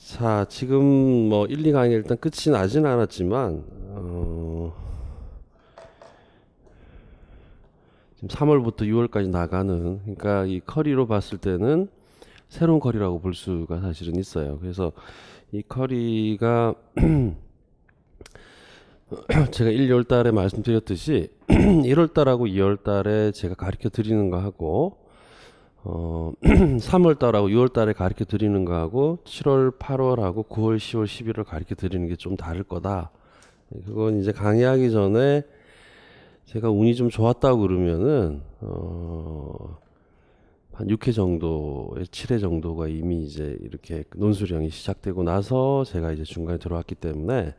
자, 지금 뭐 1, 2강이 일단 끝이 나진 않았지만 지금 3월부터 6월까지 나가는, 그러니까 이 커리로 봤을 때는 새로운 커리라고 볼 수가 사실은 있어요. 그래서 이 커리가 제가 1, 2월 달에 말씀드렸듯이 1월 달하고 2월 달에 제가 가르쳐 드리는 거 하고 3월 달하고 6월 달에 가르쳐 드리는 거하고 7월, 8월하고 9월, 10월, 11월 가르쳐 드리는 게 좀 다를 거다. 그건 이제 강의하기 전에 제가 운이 좀 좋았다고 그러면은 한 6회 정도에 7회 정도가 이미 이제 이렇게 논술형이 시작되고 나서 제가 이제 중간에 들어왔기 때문에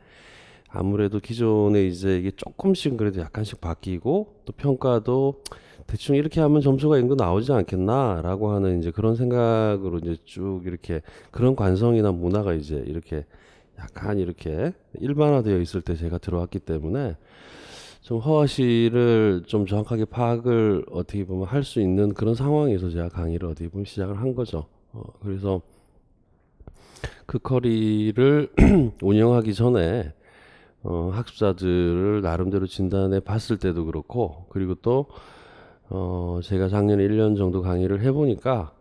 아무래도 기존에 이제 이게 조금씩 그래도 약간씩 바뀌고 또 평가도 대충 이렇게 하면 점수가 인거 나오지 않겠나라고 하는 이제 그런 생각으로 이제 쭉 이렇게 그런 관성이나 문화가 이제 이렇게 약간 이렇게 일반화되어 있을 때 제가 들어왔기 때문에 좀 허와시를 좀 정확하게 파악을 어떻게 보면 할 수 있는 그런 상황에서 제가 강의를 어떻게 보면 시작을 한 거죠. 그래서 그 커리를 운영하기 전에 학습자들을 나름대로 진단해 봤을 때도 그렇고, 그리고 또 제가 작년에 1년 정도 강의를 해보니까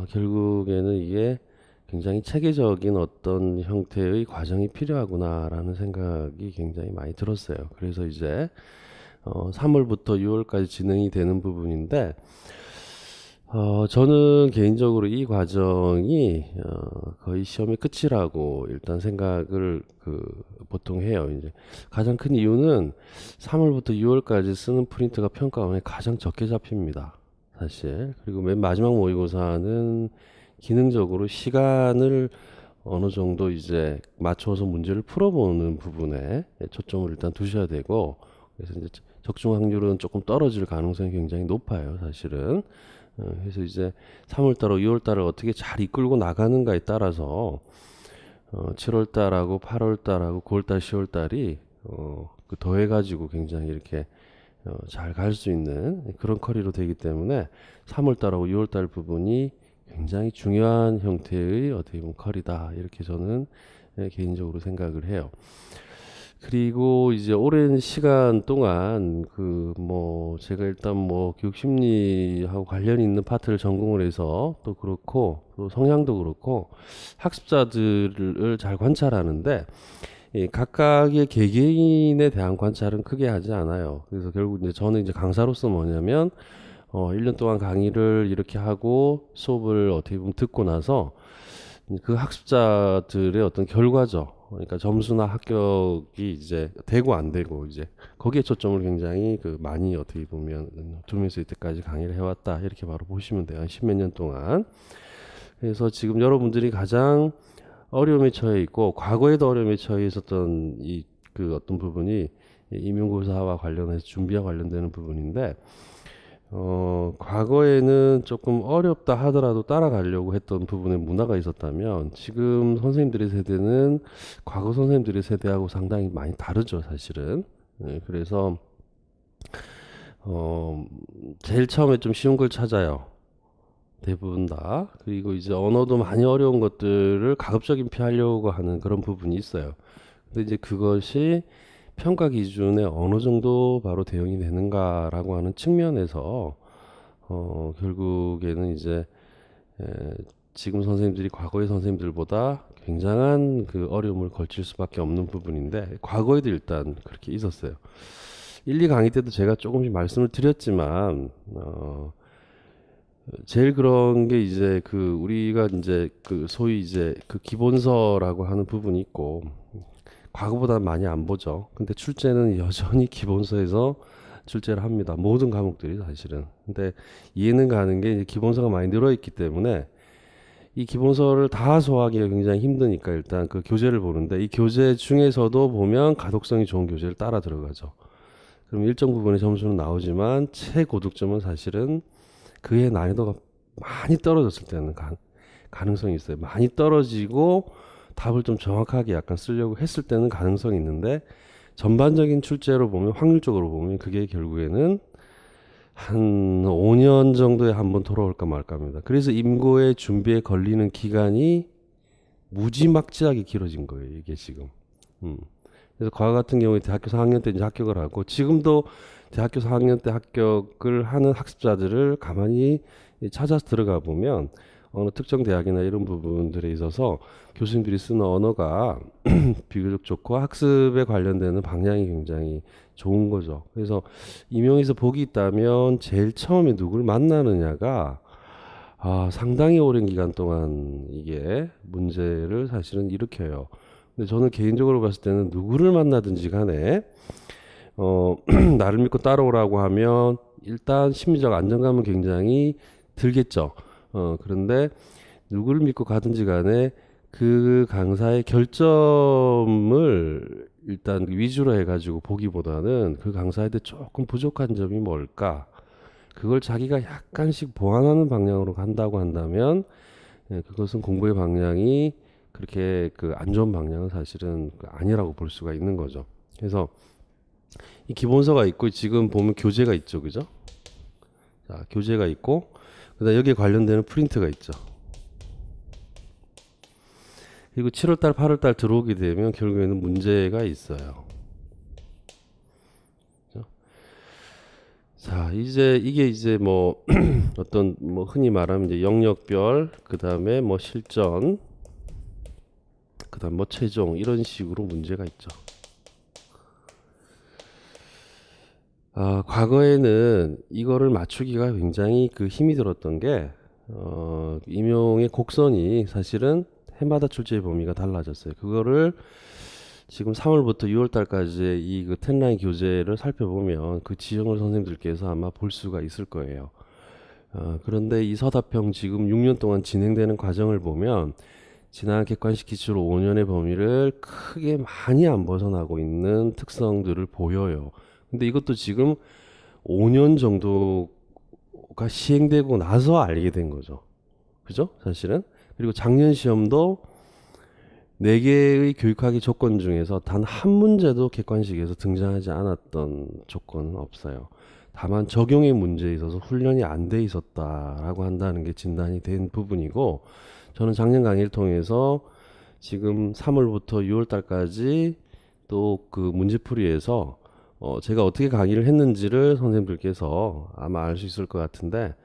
결국에는 이게 굉장히 체계적인 어떤 형태의 과정이 필요하구나라는 생각이 굉장히 많이 들었어요. 그래서 이제 3월부터 6월까지 진행이 되는 부분인데 저는 개인적으로 이 과정이 거의 시험의 끝이라고 일단 생각을 보통 해요. 이제 가장 큰 이유는 3월부터 6월까지 쓰는 프린트가 평가원에 가장 적게 잡힙니다. 사실. 그리고 맨 마지막 모의고사는 기능적으로 시간을 어느 정도 이제 맞춰서 문제를 풀어보는 부분에 초점을 일단 두셔야 되고, 그래서 이제 적중 확률은 조금 떨어질 가능성이 굉장히 높아요, 사실은. 그래서 이제 3월달하고 6월달을 어떻게 잘 이끌고 나가는가에 따라서 7월달하고 8월달하고 9월달, 10월달이 그 더해가지고 굉장히 이렇게 잘 갈 수 있는 그런 커리로 되기 때문에 3월달하고 6월달 부분이 굉장히 중요한 형태의 어떻게 보면 커리다, 이렇게 저는 개인적으로 생각을 해요. 그리고 이제 오랜 시간 동안 제가 일단 뭐 교육 심리하고 관련이 있는 파트를 전공을 해서 또 그렇고 또 성향도 그렇고 학습자들을 잘 관찰하는데 이 각각의 개개인에 대한 관찰은 크게 하지 않아요. 그래서 결국 이제 저는 이제 강사로서 뭐냐면 1년 동안 강의를 이렇게 하고 수업을 어떻게 보면 듣고 나서 그 학습자들의 어떤 결과죠. 그러니까 점수나 합격이 이제 되고 안 되고 이제 거기에 초점을 굉장히 많이 어떻게 보면 두면서 이때까지 강의를 해왔다, 이렇게 바로 보시면 돼요. 한 십몇 년 동안. 그래서 지금 여러분들이 가장 어려움에 처해 있고 과거에도 어려움에 처해 있었던 이 어떤 부분이 임용고사와 관련해서 준비와 관련되는 부분인데 과거에는 조금 어렵다 하더라도 따라가려고 했던 부분에 문화가 있었다면 지금 선생님들의 세대는 과거 선생님들의 세대하고 상당히 많이 다르죠, 사실은. 네, 그래서 제일 처음에 좀 쉬운 걸 찾아요. 대부분 다. 그리고 이제 언어도 많이 어려운 것들을 가급적인 피하려고 하는 그런 부분이 있어요. 근데 이제 그것이 평가 기준에 어느 정도 바로 대응이 되는가라고 하는 측면에서 결국에는 이제 에, 지금 선생님들이 과거의 선생님들보다 굉장한 그 어려움을 걸칠 수밖에 없는 부분인데 과거에도 일단 그렇게 있었어요. 1, 2 강의 때도 제가 조금씩 말씀을 드렸지만 제일 그런 게 이제 우리가 이제 소위 이제 기본서라고 하는 부분이 있고 과거보다 많이 안 보죠. 근데 출제는 여전히 기본서에서 출제를 합니다. 모든 과목들이 사실은. 근데 이해는 가는 게 이제 기본서가 많이 늘어 있기 때문에 이 기본서를 다 소화하기가 굉장히 힘드니까 일단 그 교재를 보는데 이 교재 중에서도 보면 가독성이 좋은 교재를 따라 들어가죠. 그럼 일정 부분의 점수는 나오지만 최고득점은 사실은 그의 난이도가 많이 떨어졌을 때는 가능성이 있어요. 많이 떨어지고 답을 좀 정확하게 약간 쓰려고 했을 때는 가능성이 있는데 전반적인 출제로 보면 확률적으로 보면 그게 결국에는 한 5년 정도에 한번 돌아올까 말까 합니다. 그래서 임고의 준비에 걸리는 기간이 무지막지하게 길어진 거예요, 이게 지금. 음. 그래서 과거 같은 경우에 대학교 4학년 때 이제 합격을 하고, 지금도 대학교 4학년 때 합격을 하는 학습자들을 가만히 찾아서 들어가 보면 어느 특정 대학이나 이런 부분들에 있어서 교수님들이 쓰는 언어가 비교적 좋고 학습에 관련되는 방향이 굉장히 좋은 거죠. 그래서 임용에서 복이 있다면 제일 처음에 누굴 만나느냐가 상당히 오랜 기간 동안 이게 문제를 사실은 일으켜요. 근데 저는 개인적으로 봤을 때는 누구를 만나든지 간에 나를 믿고 따라오라고 하면 일단 심리적 안정감은 굉장히 들겠죠. 그런데 누구를 믿고 가든지 간에 그 강사의 결점을 일단 위주로 해가지고 보기보다는 그 강사에 대해 조금 부족한 점이 뭘까? 그걸 자기가 약간씩 보완하는 방향으로 간다고 한다면 그것은 공부의 방향이 그렇게 그 안 좋은 방향은 사실은 아니라고 볼 수가 있는 거죠. 그래서 이 기본서가 있고 지금 보면 교재가 있죠, 그죠? 자, 교재가 있고 그다음 여기에 관련되는 프린트가 있죠. 그리고 7월달, 8월달 들어오게 되면 결국에는 문제가 있어요. 그죠? 자, 이제 이게 이제 뭐 어떤 뭐 흔히 말하면 이제 영역별, 그다음에 뭐 실전, 그다음 뭐 최종 이런 식으로 문제가 있죠. 과거에는 이거를 맞추기가 굉장히 그 힘이 들었던 게 임용의 곡선이 사실은 해마다 출제 범위가 달라졌어요. 그거를 지금 3월부터 6월달까지의 이 그 텐라인 교재를 살펴보면 그 지형을 선생님들께서 아마 볼 수가 있을 거예요. 그런데 이 서답형 지금 6년 동안 진행되는 과정을 보면 지난 객관식 기출 5년의 범위를 크게 많이 안 벗어나고 있는 특성들을 보여요. 근데 이것도 지금 5년 정도가 시행되고 나서 알게 된 거죠. 그죠? 사실은. 그리고 작년 시험도 4개의 교육학의 조건 중에서 단 한 문제도 객관식에서 등장하지 않았던 조건은 없어요. 다만 적용의 문제에 있어서 훈련이 안 돼 있었다라고 한다는 게 진단이 된 부분이고, 저는 작년 강의를 통해서 지금 3월부터 6월달까지 또 그 문제풀이에서 제가 어떻게 강의를 했는지를 선생님들께서 아마 알 수 있을 것 같은데,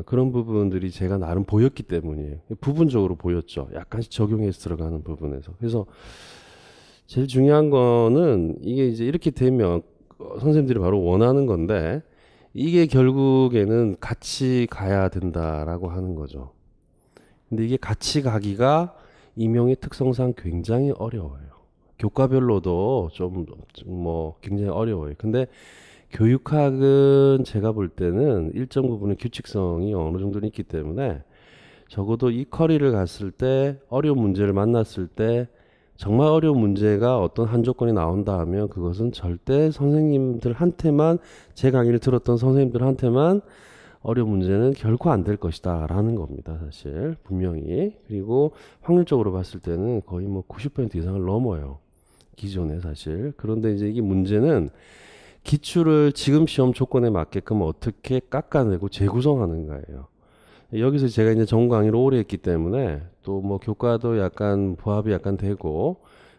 그런 부분들이 제가 나름 보였기 때문이에요. 부분적으로 보였죠. 약간씩 적용해서 들어가는 부분에서. 그래서 제일 중요한 거는 이게 이제 이렇게 되면 선생님들이 바로 원하는 건데, 이게 결국에는 같이 가야 된다라고 하는 거죠. 근데 이게 같이 가기가 임용의 특성상 굉장히 어려워요. 교과별로도 좀 뭐 굉장히 어려워요. 근데 교육학은 제가 볼 때는 일정 부분의 규칙성이 어느 정도는 있기 때문에 적어도 이 커리를 갔을 때 어려운 문제를 만났을 때 정말 어려운 문제가 어떤 한 조건이 나온다 하면 그것은 절대 선생님들한테만, 제 강의를 들었던 선생님들한테만 어려운 문제는 결코 안 될 것이다 라는 겁니다, 사실 분명히. 그리고 확률적으로 봤을 때는 거의 뭐 90% 이상을 넘어요, 기존에. 사실 그런데 이제 이게 문제는 기출을 지금 시험 조건에 맞게끔 어떻게 깎아내고 재구성하는가예요. 여기서 제가 이제 전공 강의를 오래 했기 때문에 또 뭐 교과도 약간 부합이 약간 되고,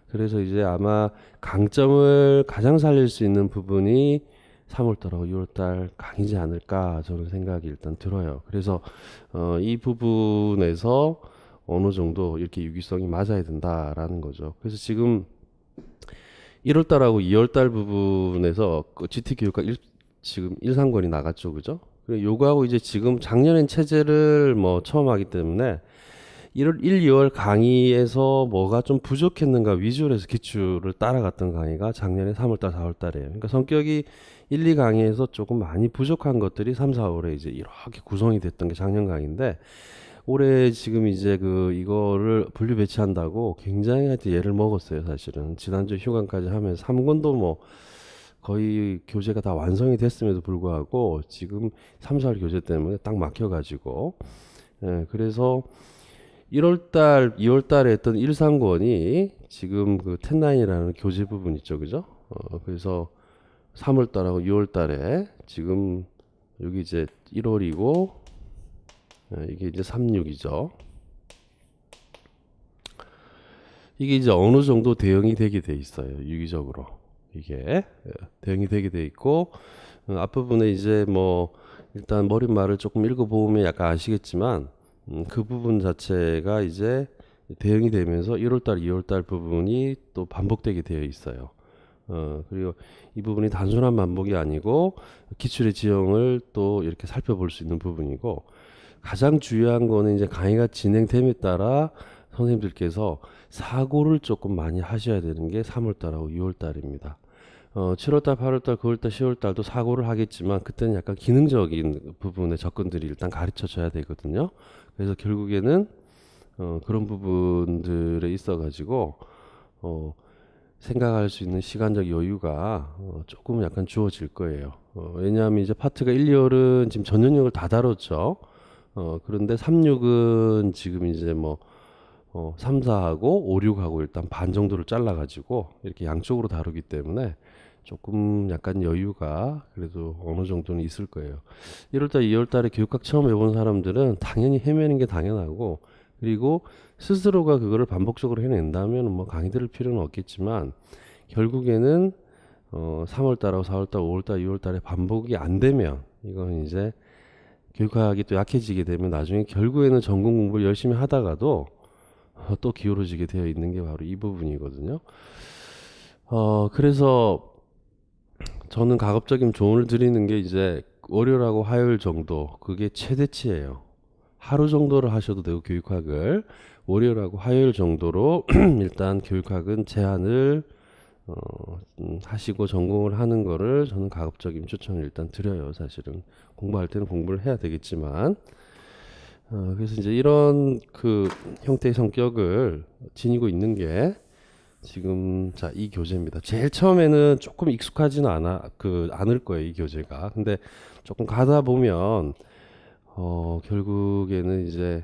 그래서 이제 아마 강점을 가장 살릴 수 있는 부분이 3월달하고 6월달 강의지 않을까 저는 생각이 일단 들어요. 그래서 이 부분에서 어느 정도 이렇게 유기성이 맞아야 된다라는 거죠. 그래서 지금 1월달하고 2월달 부분에서 그 GT 교육과 지금 일상권이 나갔죠, 그죠? 그리고 요거하고 이제 지금 작년엔 체제를 뭐 처음 하기 때문에 1월 1, 2월 강의에서 뭐가 좀 부족했는가 위주로 해서 기출을 따라갔던 강의가 작년에 3월달, 4월달이에요. 그러니까 성격이 1, 2 강의에서 조금 많이 부족한 것들이 3, 4월에 이제 이렇게 구성이 됐던 게 작년 강의인데, 올해 지금 이제 그 이거를 분류 배치한다고 굉장히 하여튼 얘를 먹었어요, 사실은. 지난주 휴강까지 하면서 3권도 뭐 거의 교재가 다 완성이 됐음에도 불구하고 지금 3, 4월 교재 때문에 딱 막혀가지고, 그래서 1월달, 2월달에 했던 1상권이 지금 그 10라인이라는 교재 부분 있죠, 그죠? 그래서 3월달하고 6월달에 지금 여기 이제 1월이고 이게 이제 36이죠. 이게 이제 어느 정도 대응이 되게 돼 있어요. 유기적으로. 이게 대응이 되게 돼 있고 앞부분에 이제 뭐 일단 머릿말을 조금 읽어보면 약간 아시겠지만 그 부분 자체가 이제 대응이 되면서 1월달, 2월달 부분이 또 반복되게 되어 있어요. 그리고 이 부분이 단순한 반복이 아니고 기출의 지형을 또 이렇게 살펴볼 수 있는 부분이고 가장 중요한 거는 이제 강의가 진행됨에 따라 선생님들께서 사고를 조금 많이 하셔야 되는 게 3월달하고 6월달입니다. 7월달, 8월달, 9월달, 10월달도 사고를 하겠지만 그때는 약간 기능적인 부분의 접근들이 일단 가르쳐 줘야 되거든요. 그래서 결국에는 그런 부분들에 있어 가지고 생각할 수 있는 시간적 여유가 조금 약간 주어질 거예요. 왜냐하면 이제 파트가 1, 2월은 지금 전 영역을 다 다뤘죠. 그런데 3, 6은 지금 이제 뭐 3, 4하고 5, 6하고 일단 반 정도를 잘라가지고 이렇게 양쪽으로 다루기 때문에 조금 약간 여유가 그래도 어느 정도는 있을 거예요. 1월달, 2월달에 교육학 처음 해본 사람들은 당연히 헤매는 게 당연하고 그리고 스스로가 그거를 반복적으로 해낸다면 뭐 강의 들을 필요는 없겠지만 결국에는 3월달하고 4월달, 5월달, 6월달에 반복이 안 되면 이건 이제 교육학이 또 약해지게 되면 나중에 결국에는 전공 공부를 열심히 하다가도 또 기울어지게 되어 있는 게 바로 이 부분이거든요. 그래서 저는 가급적인 조언을 드리는 게 이제 월요일하고 화요일 정도 그게 최대치예요. 하루 정도를 하셔도 되고 교육학을 월요일하고 화요일 정도로 일단 교육학은 제한을 하시고 전공을 하는 거를 저는 가급적인 추천을 일단 드려요. 사실은 공부할 때는 공부를 해야 되겠지만 그래서 이제 이런 그 형태의 성격을 지니고 있는 게 지금 자 이 교재입니다. 제일 처음에는 조금 익숙하지는 않을 거예요 이 교재가. 근데 조금 가다 보면 결국에는 이제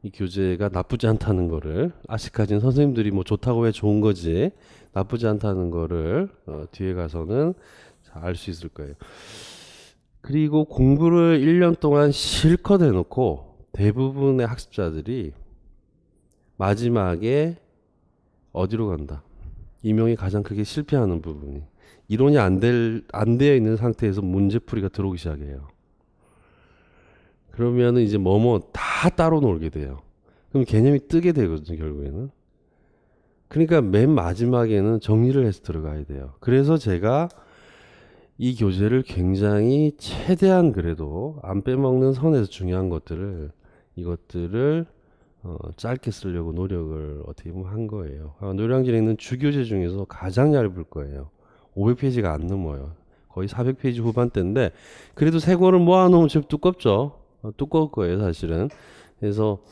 이 교재가 나쁘지 않다는 거를 아직까지는 선생님들이 뭐 좋다고 왜 좋은 거지 나쁘지 않다는 거를 뒤에 가서는 알 수 있을 거예요. 그리고 공부를 1년 동안 실컷 해놓고 대부분의 학습자들이 마지막에 어디로 간다. 임용이 가장 크게 실패하는 부분이 이론이 안 되어 있는 상태에서 문제풀이가 들어오기 시작해요. 그러면은 이제 뭐뭐 다 따로 놀게 돼요. 그럼 개념이 뜨게 되거든요, 결국에는. 그러니까 맨 마지막에는 정리를 해서 들어가야 돼요. 그래서 제가 이 교재를 굉장히 최대한 그래도 안 빼먹는 선에서 중요한 것들을 이것들을 짧게 쓰려고 노력을 어떻게 보면 한 거예요. 노량진에 있는 주교재 중에서 가장 얇을 거예요. 500페이지가 안 넘어요. 거의 400페이지 후반대인데 그래도 세 권을 모아놓으면 좀 두껍죠. 두꺼울 거예요, 사실은. 그래서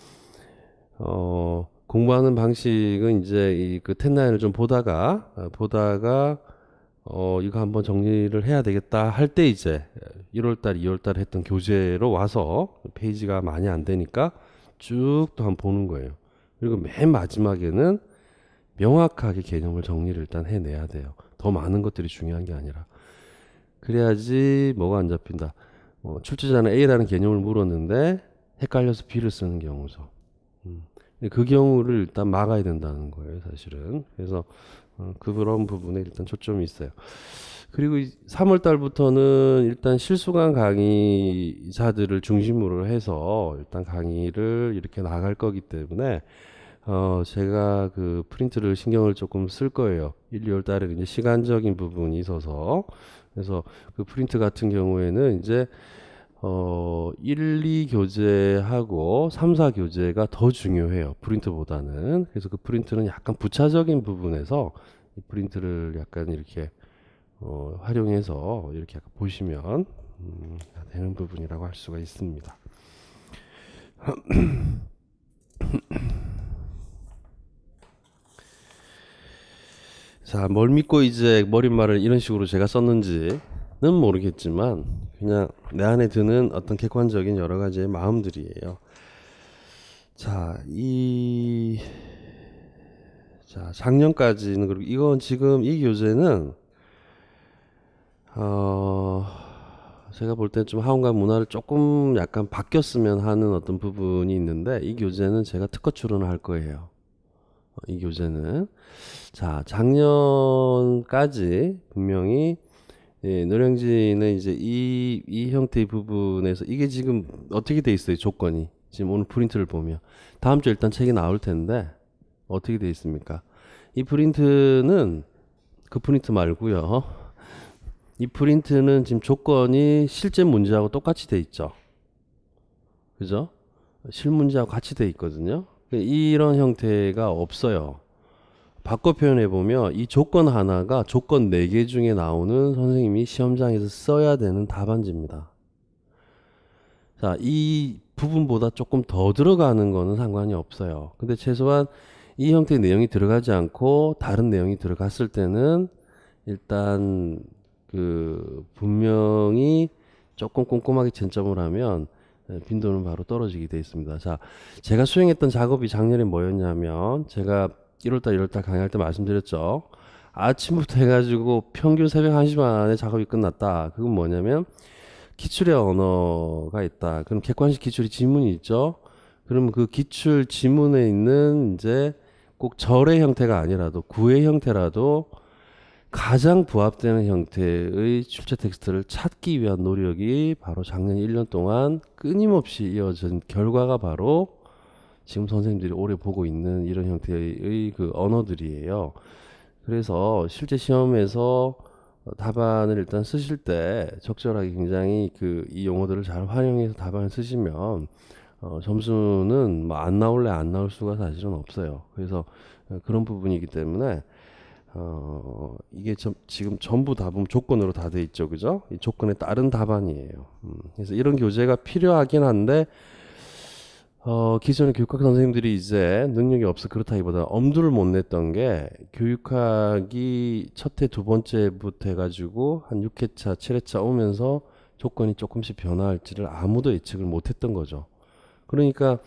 공부하는 방식은 이제 이그 텐나인을 좀 보다가 이거 한번 정리를 해야 되겠다 할 때 이제 1월달, 2월달 했던 교재로 와서 페이지가 많이 안 되니까 쭉 또 한번 보는 거예요. 그리고 맨 마지막에는 명확하게 개념을 정리를 일단 해내야 돼요. 더 많은 것들이 중요한 게 아니라. 그래야지 뭐가 안 잡힌다. 출제자는 A라는 개념을 물었는데 헷갈려서 B를 쓰는 경우죠. 그 경우를 일단 막아야 된다는 거예요, 사실은. 그래서 그런 부분에 일단 초점이 있어요. 그리고 3월 달부터는 일단 실수강 강의자들을 중심으로 해서 일단 강의를 이렇게 나갈 거기 때문에 제가 그 프린트를 신경을 조금 쓸 거예요. 1, 2월 달에 이제 시간적인 부분이 있어서 그래서 그 프린트 같은 경우에는 이제 1, 2 교재하고 3, 4 교재가 더 중요해요. 프린트보다는. 그래서 그 프린트는 약간 부차적인 부분에서 이 프린트를 약간 이렇게 활용해서 이렇게 약간 보시면 되는 부분이라고 할 수가 있습니다. 자, 뭘 믿고 이제 머릿말을 이런 식으로 제가 썼는지는 모르겠지만 그냥 내 안에 드는 어떤 객관적인 여러 가지의 마음들이에요. 자, 작년까지는 그리고 이건 지금 이 교재는 제가 볼 때 좀 학원과 문화를 조금 약간 바뀌었으면 하는 어떤 부분이 있는데, 이 교재는 제가 특허 출원을 할 거예요. 이 교재는. 자, 작년까지 분명히 노량진은 이제 이 형태의 부분에서 이게 지금 어떻게 돼 있어요, 조건이. 지금 오늘 프린트를 보면. 다음 주 일단 책이 나올 텐데, 어떻게 돼 있습니까? 이 프린트는 그 프린트 말고요. 이 프린트는 지금 조건이 실제 문제하고 똑같이 돼 있죠. 그죠? 실문제하고 같이 돼 있거든요. 이런 형태가 없어요. 바꿔 표현해 보면 이 조건 하나가 조건 4개 중에 나오는 선생님이 시험장에서 써야 되는 답안지입니다. 자, 이 부분보다 조금 더 들어가는 거는 상관이 없어요. 근데 최소한 이 형태의 내용이 들어가지 않고 다른 내용이 들어갔을 때는 일단 분명히 조금 꼼꼼하게 채점을 하면 빈도는 바로 떨어지게 되어 있습니다. 자, 제가 수행했던 작업이 작년에 뭐였냐면, 제가 1월달, 2월달 강의할 때 말씀드렸죠. 아침부터 해가지고 평균 새벽 1시 반에 작업이 끝났다. 그건 뭐냐면, 기출의 언어가 있다. 그럼 객관식 기출이 지문이 있죠. 그러면 그 기출 지문에 있는 이제 꼭 절의 형태가 아니라도 구의 형태라도 가장 부합되는 형태의 출제 텍스트를 찾기 위한 노력이 바로 작년 1년 동안 끊임없이 이어진 결과가 바로 지금 선생님들이 오래 보고 있는 이런 형태의 그 언어들이에요. 그래서 실제 시험에서 답안을 일단 쓰실 때 적절하게 굉장히 이 용어들을 잘 활용해서 답안을 쓰시면 점수는 뭐 안 나올래 안 나올 수가 사실은 없어요. 그래서 그런 부분이기 때문에 이게 지금 전부 다 보면 조건으로 다 돼 있죠. 그죠? 이 조건에 따른 답안이에요. 그래서 이런 교재가 필요하긴 한데, 기존의 교육학 선생님들이 이제 능력이 없어 그렇다기보다 엄두를 못 냈던 게, 교육학이 첫 해, 두 번째부터 해가지고 한 6회차, 7회차 오면서 조건이 조금씩 변화할지를 아무도 예측을 못 했던 거죠. 그러니까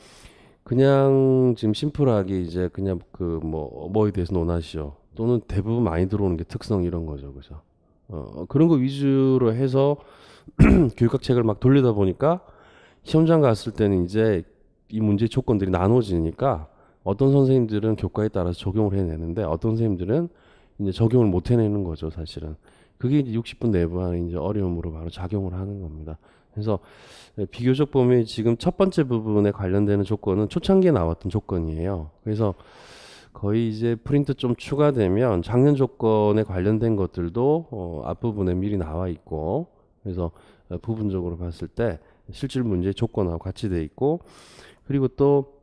그냥 지금 심플하게 이제 그냥 뭐에 대해서 논하시오. 또는 대부분 많이 들어오는 게 특성 이런 거죠. 그죠? 그런 거 위주로 해서 교육학 책을 막 돌리다 보니까 시험장 갔을 때는 이제 이 문제 조건들이 나눠지니까 어떤 선생님들은 교과에 따라서 적용을 해내는데 어떤 선생님들은 이제 적용을 못 해내는 거죠, 사실은. 그게 이제 60분 내부하는 이제 어려움으로 바로 작용을 하는 겁니다. 그래서 비교적 보면 지금 첫 번째 부분에 관련되는 조건은 초창기에 나왔던 조건이에요. 그래서 거의 이제 프린트 좀 추가되면 작년 조건에 관련된 것들도 앞부분에 미리 나와 있고, 그래서 부분적으로 봤을 때 실질 문제 조건하고 같이 돼 있고, 그리고 또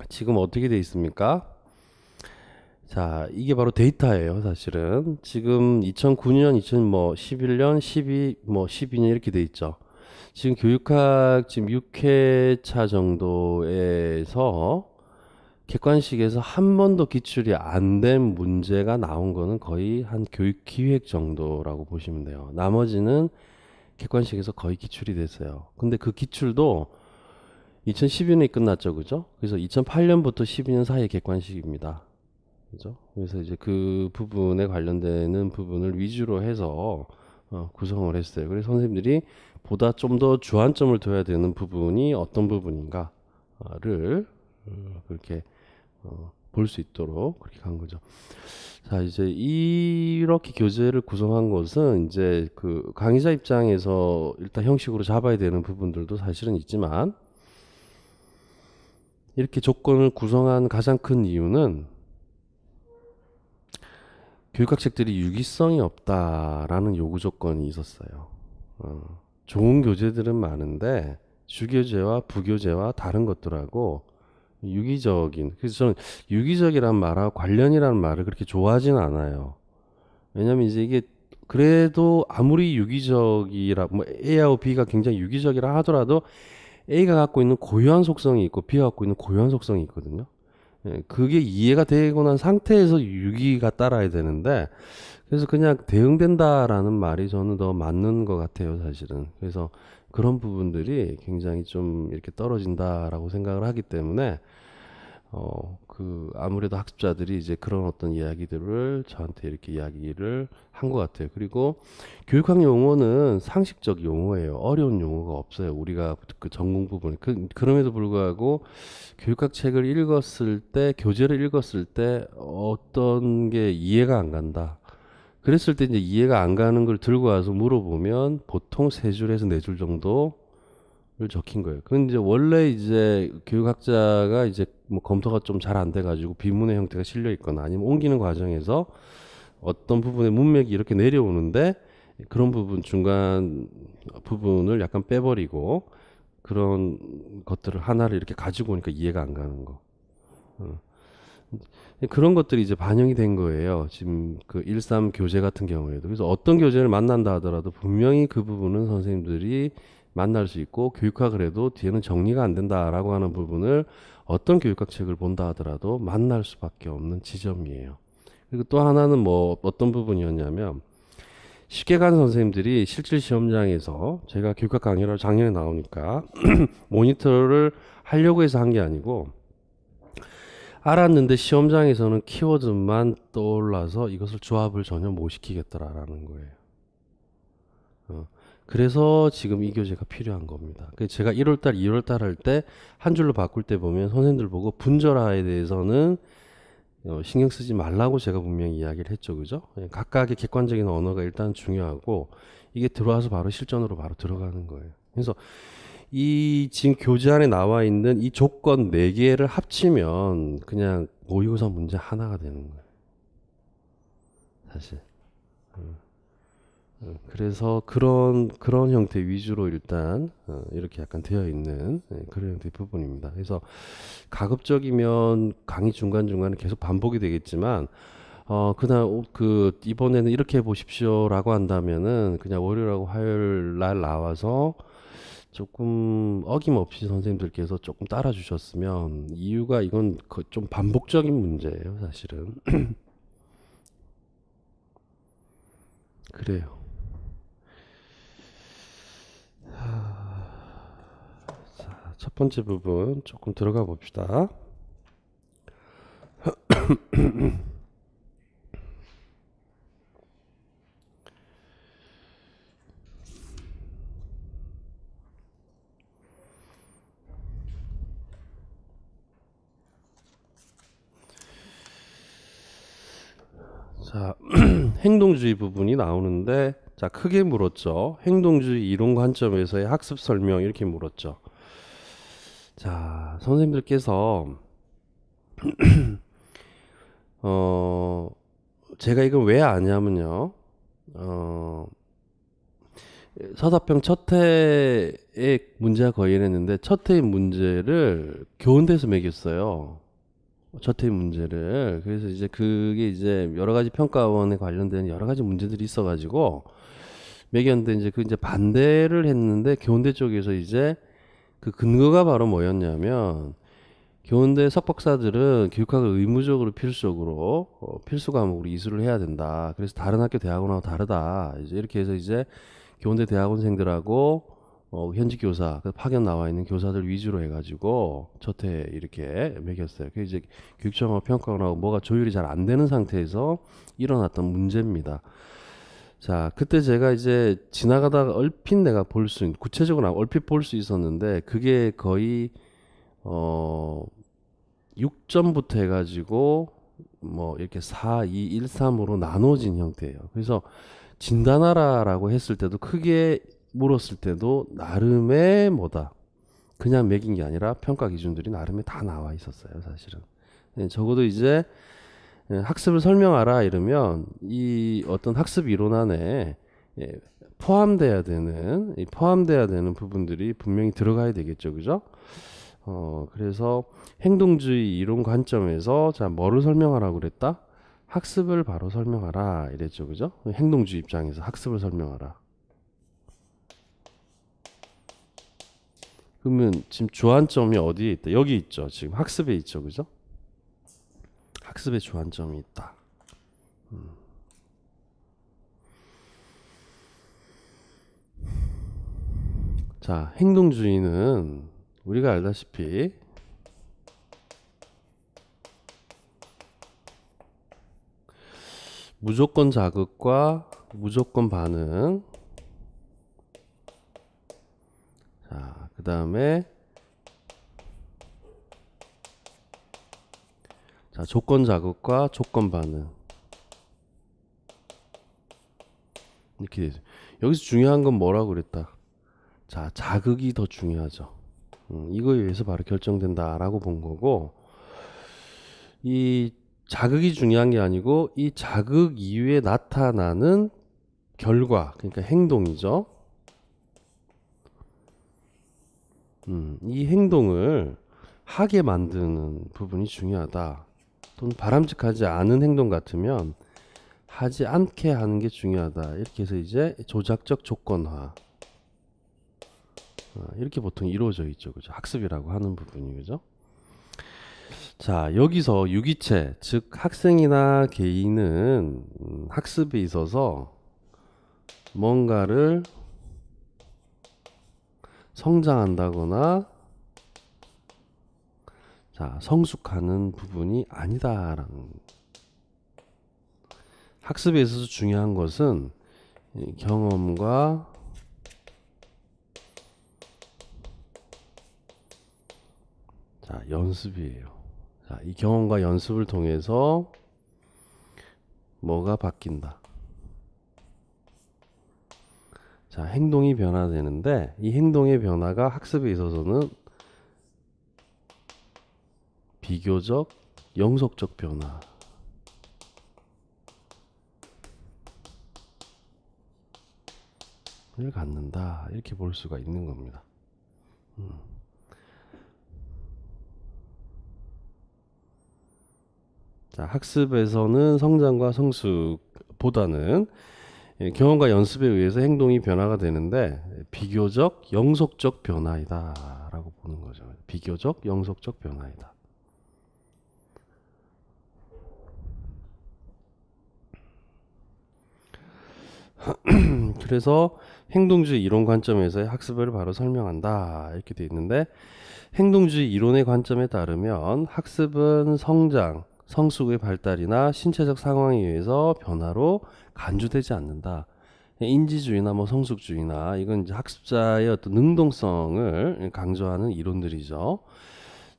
지금 어떻게 돼 있습니까? 자, 이게 바로 데이터예요, 사실은. 지금 2009년, 2011년, 12, 12년 이렇게 돼 있죠. 지금 교육학 지금 6회차 정도에서 객관식에서 한 번도 기출이 안 된 문제가 나온 거는 거의 한 교육 기획 정도라고 보시면 돼요. 나머지는 객관식에서 거의 기출이 됐어요. 근데 그 기출도 2012년에 끝났죠, 그죠? 그래서 2008년부터 12년 사이에 객관식입니다. 그죠? 그래서 이제 그 부분에 관련되는 부분을 위주로 해서 구성을 했어요. 그래서 선생님들이 보다 좀 더 주안점을 둬야 되는 부분이 어떤 부분인가를 그렇게 볼 수 있도록 그렇게 간 거죠. 자, 이제 이렇게 교재를 구성한 것은 이제 그 강의자 입장에서 일단 형식으로 잡아야 되는 부분들도 사실은 있지만, 이렇게 조건을 구성한 가장 큰 이유는 교육학 책들이 유기성이 없다라는 요구 조건이 있었어요. 좋은 교재들은 많은데 주교재와 부교재와 다른 것들하고 유기적인, 그래서 저는 유기적이란 말하고 관련이라는 말을 그렇게 좋아하진 않아요. 왜냐면 이제 이게 그래도 아무리 유기적이라 A하고 B가 굉장히 유기적이라 하더라도 A가 갖고 있는 고유한 속성이 있고 B가 갖고 있는 고유한 속성이 있거든요. 그게 이해가 되고 난 상태에서 유기가 따라야 되는데, 그래서 그냥 대응된다라는 말이 저는 더 맞는 것 같아요, 사실은. 그래서 그런 부분들이 굉장히 좀 이렇게 떨어진다라고 생각을 하기 때문에 아무래도 학습자들이 이제 그런 어떤 이야기들을 저한테 이렇게 이야기를 한 것 같아요. 그리고 교육학 용어는 상식적 용어예요. 어려운 용어가 없어요. 우리가 그 전공 부분. 그럼에도 불구하고 교육학 책을 읽었을 때, 교재를 읽었을 때 어떤 게 이해가 안 간다. 그랬을 때 이제 이해가 안 가는 걸 들고 와서 물어보면 보통 세 줄에서 네 줄 정도를 적힌 거예요. 그건 이제 원래 이제 교육학자가 이제 뭐 검토가 좀 잘 안 돼가지고 비문의 형태가 실려 있거나 아니면 옮기는 과정에서 어떤 부분에 문맥이 이렇게 내려오는데 그런 부분 중간 부분을 약간 빼버리고 그런 것들을 하나를 이렇게 가지고 오니까 이해가 안 가는 거. 어. 그런 것들이 이제 반영이 된 거예요. 지금 그 13 교재 같은 경우에도. 그래서 어떤 교재를 만난다 하더라도 분명히 그 부분은 선생님들이 만날 수 있고 교육학을 해도 뒤에는 정리가 안 된다라고 하는 부분을 어떤 교육학 책을 본다 하더라도 만날 수밖에 없는 지점이에요. 그리고 또 하나는 뭐 어떤 부분이었냐면 쉽게 가는 선생님들이 실질 시험장에서 제가 교육학 강의를 작년에 나오니까 모니터를 하려고 해서 한 게 아니고 알았는데 시험장에서는 키워드만 떠올라서 이것을 조합을 전혀 못 시키겠더라라는 거예요. 그래서 지금 이 교재가 필요한 겁니다. 제가 1월달, 2월달 할 때 한 줄로 바꿀 때 보면 선생님들 보고 분절화에 대해서는 신경 쓰지 말라고 제가 분명히 이야기를 했죠. 그죠? 각각의 객관적인 언어가 일단 중요하고 이게 들어와서 바로 실전으로 바로 들어가는 거예요. 그래서 이 지금 교재 안에 나와 있는 이 조건 4개를 합치면 그냥 모의고사 문제 하나가 되는 거예요. 사실. 그래서 그런 형태 위주로 일단 이렇게 약간 되어 있는 그런 형태의 부분입니다. 그래서 가급적이면 강의 중간중간에 계속 반복이 되겠지만 그날 이번에는 이렇게 해 보십시오라고 한다면은 그냥 월요일하고 화요일 날 나와서 조금 어김없이 선생님들께서 조금 따라 주셨으면 이유가 이건 좀 반복적인 문제예요, 사실은. 그래요. 자, 첫 번째 부분 조금 들어가 봅시다. 자, 행동주의 부분이 나오는데, 자, 크게 물었죠. 행동주의 이론 관점에서의 학습 설명 이렇게 물었죠. 자, 선생님들께서 어, 제가 이걸 왜 아냐면요. 어, 서사평 첫 해에 문제가 거의 이랬는데 첫 해의 문제를 교원대에서 매겼어요. 첫 해 문제를. 그래서 이제 그게 이제 여러 가지 평가원에 관련된 여러 가지 문제들이 있어가지고 매겼는데 이제 그 이제 반대를 했는데 교원대 쪽에서 이제 그 근거가 바로 뭐였냐면 교원대 석박사들은 교육학을 의무적으로 필수적으로 필수 과목으로 이수를 해야 된다. 그래서 다른 학교 대학원하고 다르다. 이제 이렇게 해서 이제 교원대 대학원생들하고 현직 교사, 파견 나와 있는 교사들 위주로 해가지고 첫해 이렇게 매겼어요. 그 이제 교육청하고 평가원하고 뭐가 조율이 잘 안 되는 상태에서 일어났던 문제입니다. 자, 그때 제가 이제 지나가다가 얼핏 내가 볼 수 있는, 구체적으로 얼핏 볼 수 있었는데, 그게 거의, 어, 6점부터 해가지고, 뭐, 이렇게 4, 2, 1, 3으로 나눠진 형태예요. 그래서 진단하라라고 했을 때도 크게 물었을 때도 나름의 뭐다. 그냥 매긴 게 아니라 평가 기준들이 나름의 다 나와 있었어요, 사실은. 적어도 이제 학습을 설명하라 이러면 이 어떤 학습 이론 안에 예, 포함돼야 되는 부분들이 분명히 들어가야 되겠죠, 그죠? 그래서 행동주의 이론 관점에서 자 뭐를 설명하라고 그랬다? 학습을 바로 설명하라 이랬죠, 그죠? 행동주의 입장에서 학습을 설명하라. 그러면 지금 주안점이 어디에 있다? 여기 있죠. 지금 학습에 있죠, 그죠? 학습에 주안점이 있다. 자, 행동주의는 우리가 알다시피 무조건 자극과 무조건 반응. 자, 그 다음에 자, 조건 자극과 조건 반응. 이렇게 되죠. 여기서 중요한 건 뭐라고 그랬다? 자, 자극이 더 중요하죠. 이거에 의해서 바로 결정된다라고 본 거고, 이 자극이 중요한 게 아니고 이 자극 이후에 나타나는 결과, 그러니까 행동이죠. 이 행동을 하게 만드는 부분이 중요하다. 또는 바람직하지 않은 행동 같으면 하지 않게 하는 게 중요하다. 이렇게 해서 이제 조작적 조건화. 이렇게 보통 이루어져 있죠. 그죠? 학습이라고 하는 부분이, 그죠? 자, 여기서 유기체, 즉 학생이나 개인은 학습에 있어서 뭔가를 성장한다거나 자, 성숙하는 부분이 아니다라는. 학습에 있어서 중요한 것은 경험과 자, 연습이에요. 자, 이 경험과 연습을 통해서 뭐가 바뀐다. 자, 행동이 변화되는데 이 행동의 변화가 학습에 있어서는 비교적 영속적 변화를 갖는다. 이렇게 볼 수가 있는 겁니다. 자, 학습에서는 성장과 성숙보다는 경험과 연습에 의해서 행동이 변화가 되는데 비교적 영속적 변화이다 라고 보는 거죠. 비교적 영속적 변화이다. 그래서 행동주의 이론 관점에서의 학습을 바로 설명한다 이렇게 돼 있는데, 행동주의 이론의 관점에 따르면 학습은 성장, 성숙의 발달이나 신체적 상황에 의해서 변화로 간주되지 않는다. 인지주의나 뭐 성숙주의나 이건 이제 학습자의 어떤 능동성을 강조하는 이론들이죠.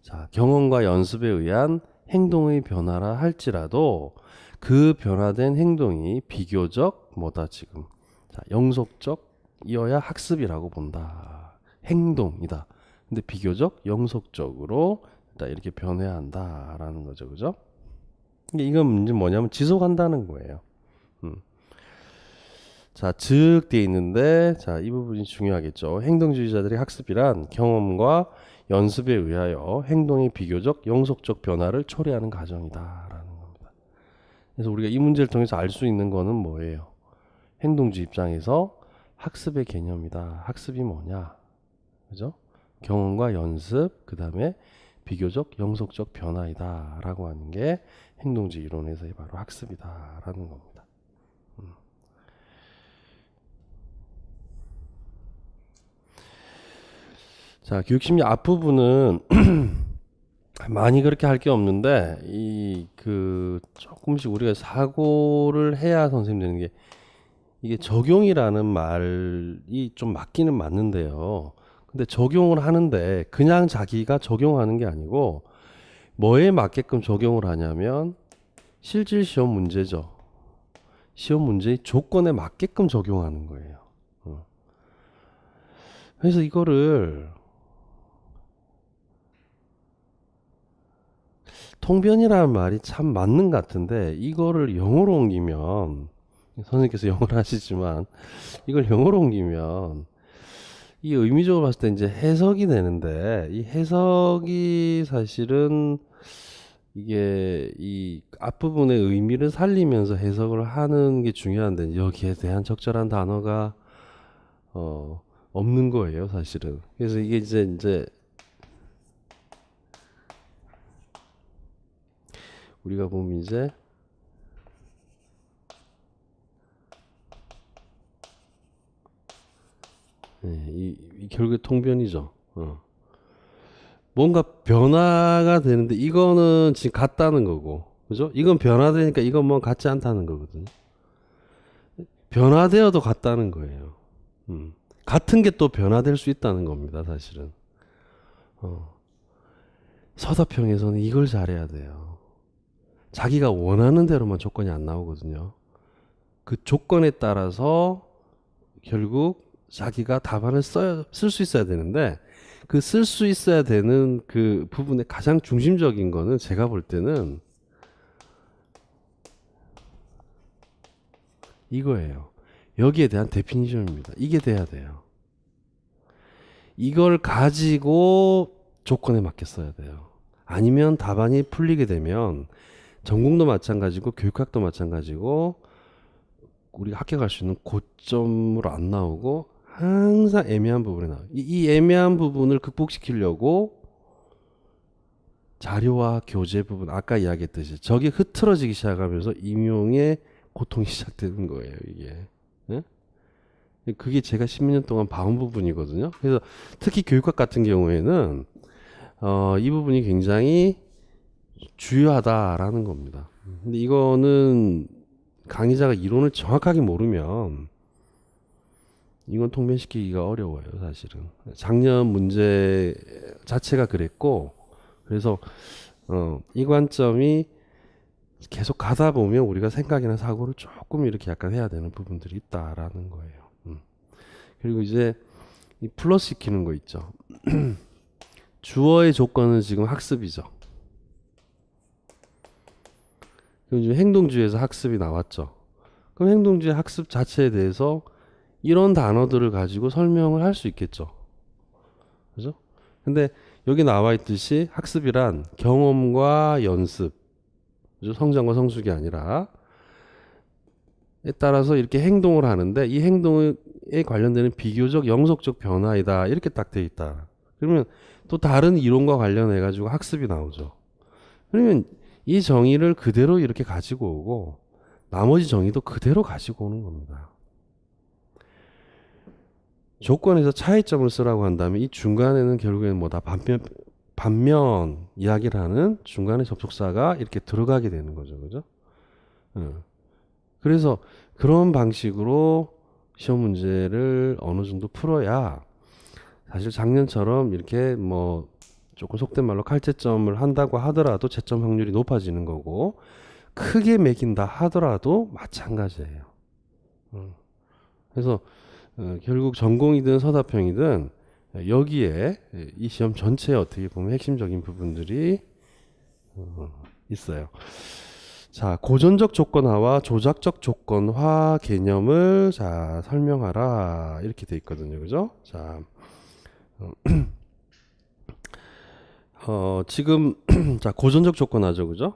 자, 경험과 연습에 의한 행동의 변화라 할지라도 그 변화된 행동이 비교적 뭐다 지금 자, 영속적이어야 학습이라고 본다. 행동이다. 근데 비교적 영속적으로 이렇게 변해야 한다라는 거죠, 그죠? 이건 이제 뭐냐면 지속한다는 거예요. 자, 즉 돼 있는데, 자, 이 부분이 중요하겠죠. 행동주의자들의 학습이란 경험과 연습에 의하여 행동의 비교적 영속적 변화를 초래하는 과정이다라는 겁니다. 그래서 우리가 이 문제를 통해서 알 수 있는 거는 뭐예요? 행동주의 입장에서 학습의 개념이다. 학습이 뭐냐? 그죠? 경험과 연습, 그 다음에 비교적 영속적 변화이다 라고 하는 게 행동주의 이론에서의 바로 학습이다 라는 겁니다. 자, 교육심리 앞부분은 많이 그렇게 할 게 없는데 조금씩 우리가 사고를 해야 선생님 되는 게, 이게 적용이라는 말이 좀 맞기는 맞는데요. 근데 적용을 하는데 그냥 자기가 적용하는 게 아니고 뭐에 맞게끔 적용을 하냐면 실질 시험 문제죠. 시험 문제의 조건에 맞게끔 적용하는 거예요. 그래서 이거를 통변이라는 말이 참 맞는 것 같은데, 이거를 영어로 옮기면, 선생님께서 영어를 하시지만 이걸 영어로 옮기면 이 의미적으로 봤을 때 이제 해석이 되는데, 이 해석이 사실은 이게 이 앞부분의 의미를 살리면서 해석을 하는 게 중요한데, 여기에 대한 적절한 단어가 없는 거예요, 사실은. 그래서 이게 이제 우리가 보면 이제 이 결국에 통변이죠. 뭔가 변화가 되는데 이거는 지금 같다는 거고, 그죠? 이건 변화되니까 이건 뭐 같지 않다는 거거든요. 변화되어도 같다는 거예요. 같은 게 또 변화될 수 있다는 겁니다, 사실은. 서답형에서는 이걸 잘해야 돼요. 자기가 원하는 대로만 조건이 안 나오거든요. 그 조건에 따라서 결국 자기가 답안을 쓸 수 있어야 되는데, 그 쓸 수 있어야 되는 그 부분의 가장 중심적인 거는 제가 볼 때는 이거예요. 여기에 대한 데피니션입니다. 이게 돼야 돼요. 이걸 가지고 조건에 맞게 써야 돼요. 아니면 답안이 풀리게 되면 전공도 마찬가지고 교육학도 마찬가지고 우리가 합격할 수 있는 고점으로 안 나오고 항상 애매한 부분에 나와요. 이 애매한 부분을 극복시키려고 자료와 교재 부분, 아까 이야기했듯이 저게 흐트러지기 시작하면서 임용의 고통이 시작되는 거예요, 이게. 예? 그게 제가 10년 동안 봐온 부분이거든요. 그래서 특히 교육학 같은 경우에는 이 부분이 굉장히 주요하다라는 겁니다. 근데 이거는 강의자가 이론을 정확하게 모르면 이건 통변시키기가 어려워요, 사실은. 작년 문제 자체가 그랬고, 그래서 이 관점이 계속 가다 보면 우리가 생각이나 사고를 조금 이렇게 약간 해야 되는 부분들이 있다라는 거예요. 그리고 이제 이 플러스 시키는 거 있죠. 주어의 조건은 지금 학습이죠. 그럼 지금 행동주의에서 학습이 나왔죠. 그럼 행동주의 학습 자체에 대해서 이런 단어들을 가지고 설명을 할 수 있겠죠. 그죠? 근데 여기 나와 있듯이 학습이란 경험과 연습, 그죠? 성장과 성숙이 아니라 에 따라서 이렇게 행동을 하는데 이 행동에 관련되는 비교적 영속적 변화이다. 이렇게 딱 돼 있다. 그러면 또 다른 이론과 관련해 가지고 학습이 나오죠. 그러면 이 정의를 그대로 이렇게 가지고 오고 나머지 정의도 그대로 가지고 오는 겁니다. 조건에서 차이점을 쓰라고 한다면 이 중간에는 결국에는 뭐다 반면 이야기를 하는 중간에 접속사가 이렇게 들어가게 되는 거죠. 그죠? 그래서 그런 방식으로 시험 문제를 어느 정도 풀어야 사실 작년처럼 이렇게 뭐 조금 속된 말로 칼채점을 한다고 하더라도 채점 확률이 높아지는 거고 크게 매긴다 하더라도 마찬가지예요. 그래서 결국 전공이든 서답형이든 여기에 이 시험 전체에 어떻게 보면 핵심적인 부분들이 있어요. 자, 고전적 조건화와 조작적 조건화 개념을 자 설명하라 이렇게 돼 있거든요, 그죠? 자, 지금 자 고전적 조건화죠, 그죠?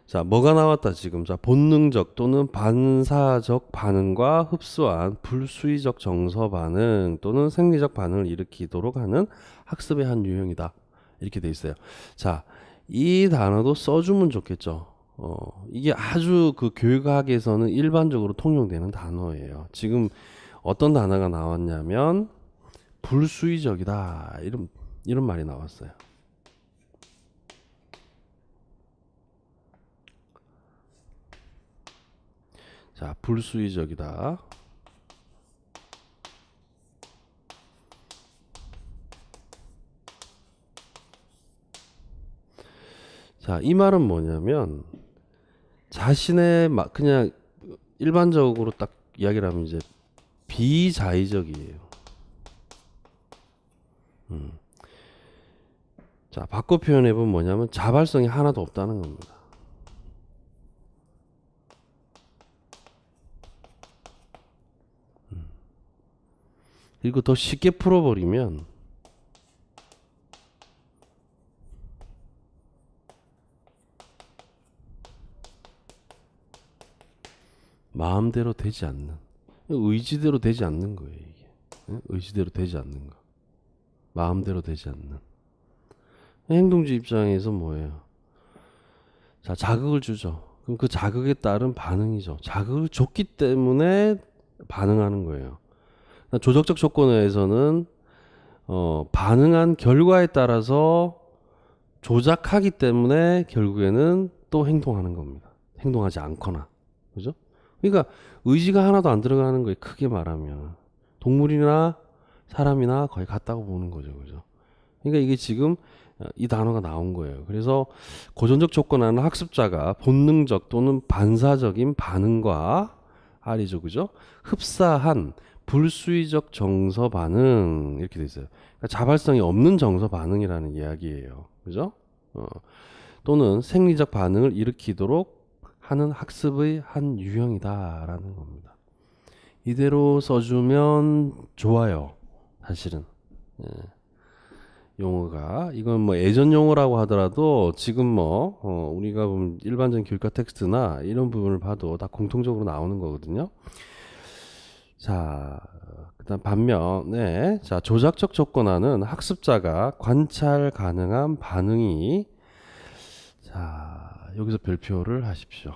자, 뭐가 나왔다 지금? 자, 본능적 또는 반사적 반응과 흡수한 불수의적 정서 반응 또는 생리적 반응을 일으키도록 하는 학습의 한 유형이다. 이렇게 돼 있어요. 자, 이 단어도 써주면 좋겠죠. 이게 아주 그 교육학에서는 일반적으로 통용되는 단어예요. 지금 어떤 단어가 나왔냐면 불수의적이다. 이런 말이 나왔어요. 자, 불수의적이다. 자, 이 말은 뭐냐면 자신의 그냥 일반적으로 딱 이야기를 하면 이제 비자의적이에요. 자, 바꿔 표현해 보면 뭐냐면 자발성이 하나도 없다는 겁니다. 그리고 더 쉽게 풀어버리면 마음대로 되지 않는, 의지대로 되지 않는 거예요, 이게. 의지대로 되지 않는 거. 마음대로 되지 않는. 행동주의 입장에서 뭐예요? 자, 자극을 주죠. 그럼 그 자극에 따른 반응이죠. 자극을 줬기 때문에 반응하는 거예요. 조적적 조건에서는 반응한 결과에 따라서 조작하기 때문에 결국에는 또 행동하는 겁니다. 행동하지 않거나. 그죠? 그러니까 의지가 하나도 안 들어가는 거예요. 크게 말하면. 동물이나 사람이나 거의 같다고 보는 거죠. 그죠? 그러니까 이게 지금 이 단어가 나온 거예요. 그래서 고전적 조건하는 학습자가 본능적 또는 반사적인 반응과 R이죠. 그죠? 흡사한 불수의적 정서 반응 이렇게 돼 있어요. 그러니까 자발성이 없는 정서 반응이라는 이야기예요. 그죠? 또는 생리적 반응을 일으키도록 하는 학습의 한 유형이다라는 겁니다. 이대로 써주면 좋아요. 사실은. 예. 용어가 이건 뭐 예전 용어라고 하더라도 지금 뭐 우리가 보면 일반적인 교육과 텍스트나 이런 부분을 봐도 다 공통적으로 나오는 거거든요. 자, 그다음 반면에 자 조작적 조건화는 학습자가 관찰 가능한 반응이 자 여기서 별표를 하십시오.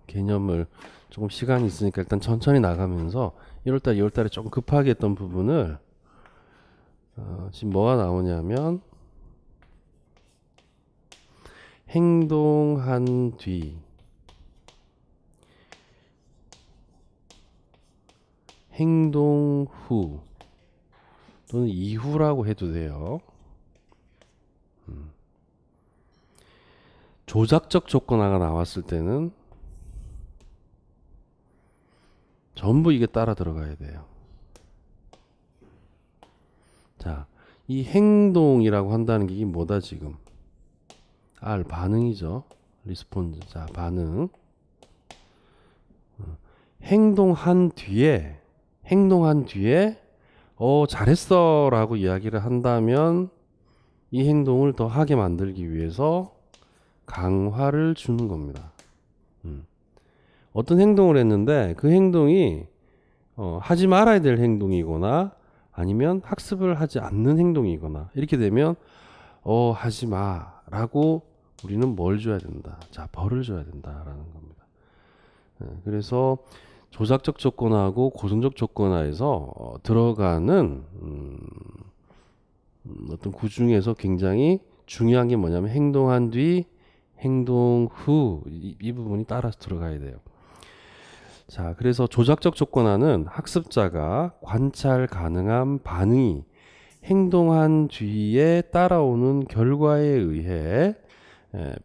개념을 조금 시간이 있으니까 일단 천천히 나가면서 1월달, 2월달에 조금 급하게 했던 부분을 지금 뭐가 나오냐면 행동한 뒤 행동 후 또는 이후라고 해도 돼요. 조작적 조건화가 나왔을 때는 전부 이게 따라 들어가야 돼요. 자, 이 행동이라고 한다는 게 이게 뭐다 지금? R 반응이죠. 리스폰즈. 자, 반응. 행동한 뒤에 잘했어 라고 이야기를 한다면 이 행동을 더 하게 만들기 위해서 강화를 주는 겁니다. 어떤 행동을 했는데 그 행동이 하지 말아야 될 행동이거나 아니면 학습을 하지 않는 행동이거나 이렇게 되면 하지 마 라고 우리는 뭘 줘야 된다. 자, 벌을 줘야 된다라는 겁니다. 그래서 조작적 조건화하고 고전적 조건화에서 들어가는 어떤 구 중에서 굉장히 중요한 게 뭐냐면 행동한 뒤, 행동 후 이 부분이 따라서 들어가야 돼요. 자, 그래서 조작적 조건화는 학습자가 관찰 가능한 반응이 행동한 뒤에 따라오는 결과에 의해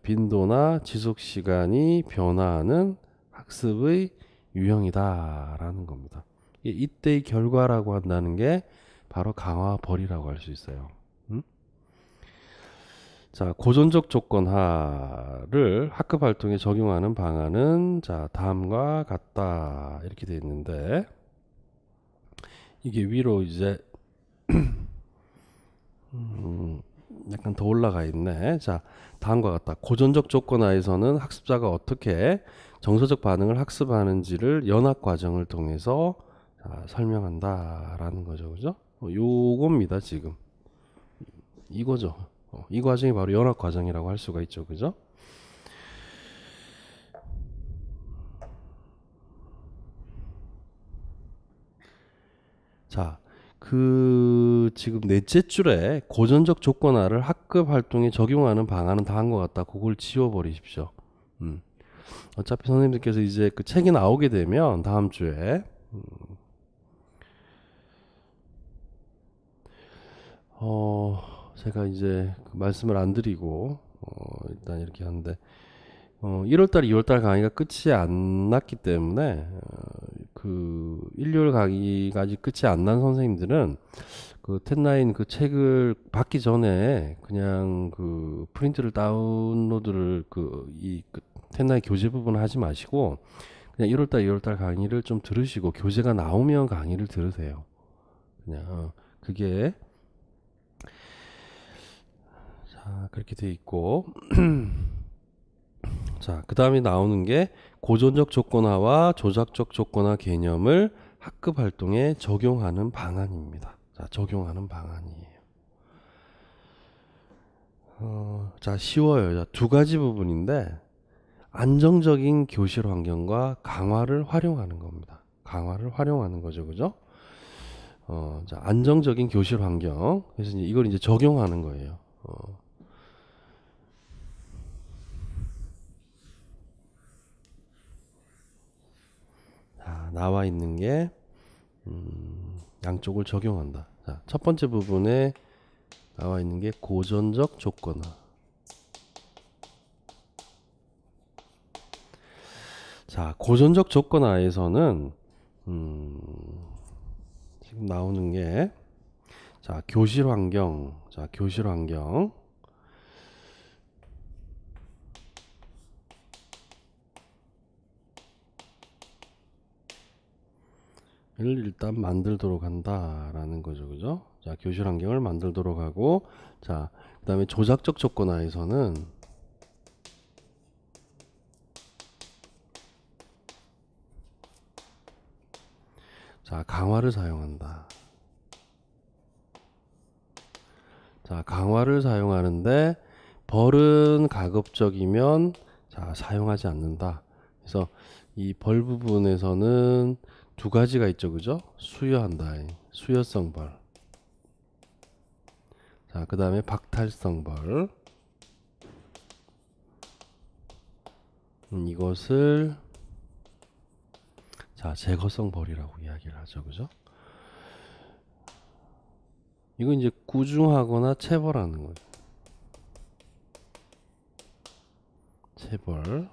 빈도나 지속 시간이 변화하는 학습의 유형이다라는 겁니다. 이때의 결과라고 한다는 게 바로 강화 벌이라고 할 수 있어요. 자, 고전적 조건화를 학급 활동에 적용하는 방안은 자, 다음과 같다 이렇게 되어 있는데 이게 위로 이제 약간 더 올라가 있네. 자, 다음과 같다. 고전적 조건화에서는 학습자가 어떻게 정서적 반응을 학습하는지를 연합 과정을 통해서 자, 설명한다라는 거죠. 그죠? 요겁니다, 지금. 이거죠. 이 과정이 바로 연합 과정이라고 할 수가 있죠. 그죠? 자, 지금 넷째 줄에 고전적 조건화를 학급 활동에 적용하는 방안은 다 한 것 같다. 그걸 지워버리십시오. 어차피 선생님들께서 이제 그 책이 나오게 되면 다음 주에 제가 이제 그 말씀을 안 드리고 일단 이렇게 하는데 1월달, 2월달 강의가 끝이 안 났기 때문에 그 일요일 강의가 아직 끝이 안 난 선생님들은 그 텐나인 그 책을 받기 전에 그냥 그 프린트를 다운로드를 그 텐나인 교재 부분 하지 마시고 그냥 1월달, 2월달 강의를 좀 들으시고 교재가 나오면 강의를 들으세요. 그냥 그게 자 그렇게 돼 있고 자, 그 다음에 나오는 게 고전적 조건화와 조작적 조건화 개념을 학급 활동에 적용하는 방안입니다. 자, 적용하는 방안이에요. 자, 쉬워요. 자, 두 가지 부분인데 안정적인 교실 환경과 강화를 활용하는 겁니다. 강화를 활용하는 거죠. 그죠? 자, 안정적인 교실 환경. 그래서 이제 이걸 이제 적용하는 거예요. 자, 나와 있는 게 양쪽을 적용한다. 자, 첫 번째 부분에 나와 있는 게 고전적 조건화. 자, 고전적 조건화에서는 지금 나오는 게 자, 교실 환경. 자, 교실 환경. 을 일단 만들도록 한다라는 거죠. 그죠? 자, 교실 환경을 만들도록 하고, 자, 그 다음에 조작적 조건화에서는 자, 강화를 사용한다. 자, 강화를 사용하는데 벌은 가급적이면 자, 사용하지 않는다. 그래서 이 벌 부분에서는 두 가지가 있죠. 그죠? 수여한다. 수여성 벌. 자, 그 다음에 박탈성 벌. 이것을 자, 제거성 벌이라고 이야기를 하죠. 그죠? 이건 이제 구중하거나 체벌하는 거죠. 체벌.